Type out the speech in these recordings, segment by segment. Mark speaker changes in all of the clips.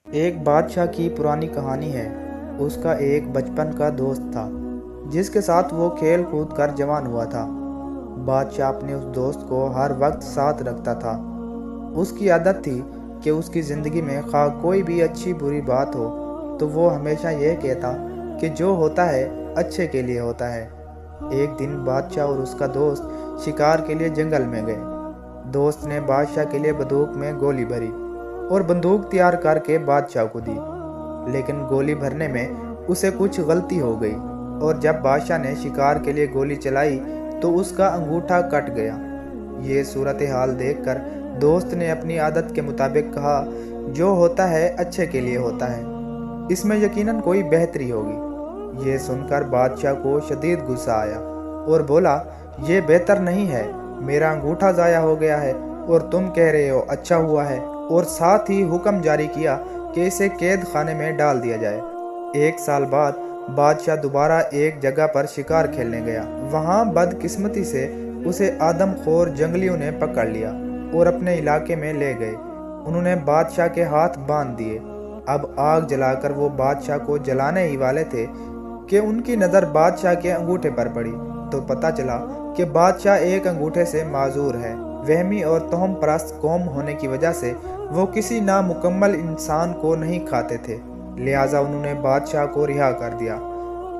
Speaker 1: ایک بادشاہ کی پرانی کہانی ہے۔ اس کا ایک بچپن کا دوست تھا جس کے ساتھ وہ کھیل کود کر جوان ہوا تھا۔ بادشاہ اپنے اس دوست کو ہر وقت ساتھ رکھتا تھا۔ اس کی عادت تھی کہ اس کی زندگی میں خواہ کوئی بھی اچھی بری بات ہو تو وہ ہمیشہ یہ کہتا کہ جو ہوتا ہے اچھے کے لیے ہوتا ہے۔ ایک دن بادشاہ اور اس کا دوست شکار کے لیے جنگل میں گئے۔ دوست نے بادشاہ کے لیے بندوق میں گولی بھری اور بندوق تیار کر کے بادشاہ کو دی، لیکن گولی بھرنے میں اسے کچھ غلطی ہو گئی اور جب بادشاہ نے شکار کے لیے گولی چلائی تو اس کا انگوٹھا کٹ گیا۔ یہ صورتحال دیکھ کر دوست نے اپنی عادت کے مطابق کہا، جو ہوتا ہے اچھے کے لیے ہوتا ہے، اس میں یقیناً کوئی بہتری ہوگی۔ یہ سن کر بادشاہ کو شدید غصہ آیا اور بولا، یہ بہتر نہیں ہے، میرا انگوٹھا ضائع ہو گیا ہے اور تم کہہ رہے ہو اچھا ہوا ہے، اور ساتھ ہی حکم جاری کیا کہ اسے قید خانے میں ڈال دیا جائے۔ 1 سال بعد بادشاہ دوبارہ ایک جگہ پر شکار کھیلنے گیا۔ وہاں بدقسمتی سے اسے آدم خور جنگلیوں نے پکڑ لیا اور اپنے علاقے میں لے گئے۔ انہوں نے بادشاہ کے ہاتھ باندھ دیے۔ اب آگ جلا کر وہ بادشاہ کو جلانے ہی والے تھے کہ ان کی نظر بادشاہ کے انگوٹھے پر پڑی تو پتہ چلا کہ بادشاہ ایک انگوٹھے سے معذور ہے۔ وہمی اور توہم پرست قوم ہونے کی وجہ سے وہ کسی نامکمل انسان کو نہیں کھاتے تھے، لہٰذا انہوں نے بادشاہ کو رہا کر دیا۔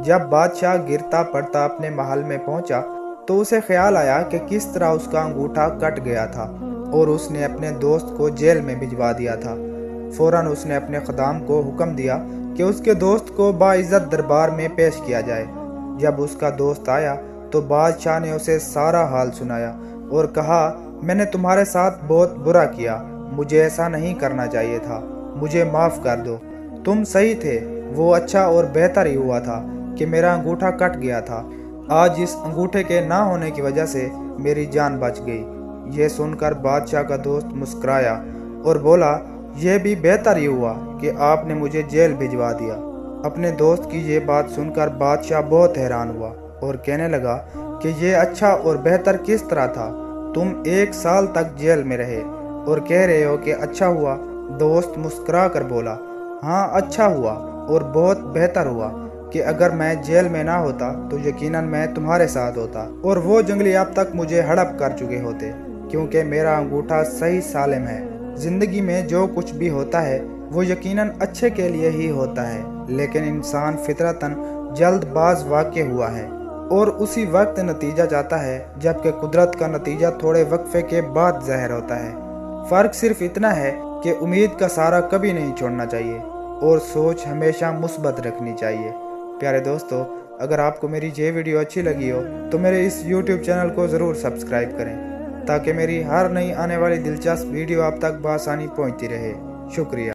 Speaker 1: جب بادشاہ گرتا پڑتا اپنے محل میں پہنچا تو اسے خیال آیا کہ کس طرح اس کا انگوٹھا کٹ گیا تھا اور اس نے اپنے دوست کو جیل میں بھجوا دیا تھا۔ فوراً اس نے اپنے خدام کو حکم دیا کہ اس کے دوست کو باعزت دربار میں پیش کیا جائے۔ جب اس کا دوست آیا تو بادشاہ نے اسے سارا حال سنایا اور کہا، میں نے تمہارے ساتھ بہت برا کیا، مجھے ایسا نہیں کرنا چاہیے تھا، مجھے معاف کر دو۔ تم صحیح تھے، وہ اچھا اور بہتر ہی ہوا تھا کہ میرا انگوٹھا کٹ گیا تھا۔ آج اس انگوٹھے کے نہ ہونے کی وجہ سے میری جان بچ گئی۔ یہ سن کر بادشاہ کا دوست مسکرایا اور بولا، یہ بھی بہتر ہی ہوا کہ آپ نے مجھے جیل بھجوا دیا۔ اپنے دوست کی یہ بات سن کر بادشاہ بہت حیران ہوا اور کہنے لگا کہ یہ اچھا اور بہتر کس طرح تھا؟ تم 1 سال تک جیل میں رہے اور کہہ رہے ہو کہ اچھا ہوا۔ دوست مسکرا کر بولا، ہاں اچھا ہوا اور بہت بہتر ہوا کہ اگر میں جیل میں نہ ہوتا تو یقیناً میں تمہارے ساتھ ہوتا اور وہ جنگلی اب تک مجھے ہڑپ کر چکے ہوتے، کیونکہ میرا انگوٹھا صحیح سالم ہے۔ زندگی میں جو کچھ بھی ہوتا ہے وہ یقیناً اچھے کے لیے ہی ہوتا ہے، لیکن انسان فطرتاً جلد باز واقع ہوا ہے اور اسی وقت نتیجہ چاہتا ہے، جبکہ قدرت کا نتیجہ تھوڑے وقفے کے بعد ظاہر ہوتا ہے۔ فرق صرف اتنا ہے کہ امید کا سہارا کبھی نہیں چھوڑنا چاہیے اور سوچ ہمیشہ مثبت رکھنی چاہیے۔ پیارے دوستو، اگر آپ کو میری یہ ویڈیو اچھی لگی ہو تو میرے اس YouTube چینل کو ضرور سبسکرائب کریں تاکہ میری ہر نئی آنے والی دلچسپ ویڈیو آپ تک بآسانی پہنچتی رہے۔ شکریہ۔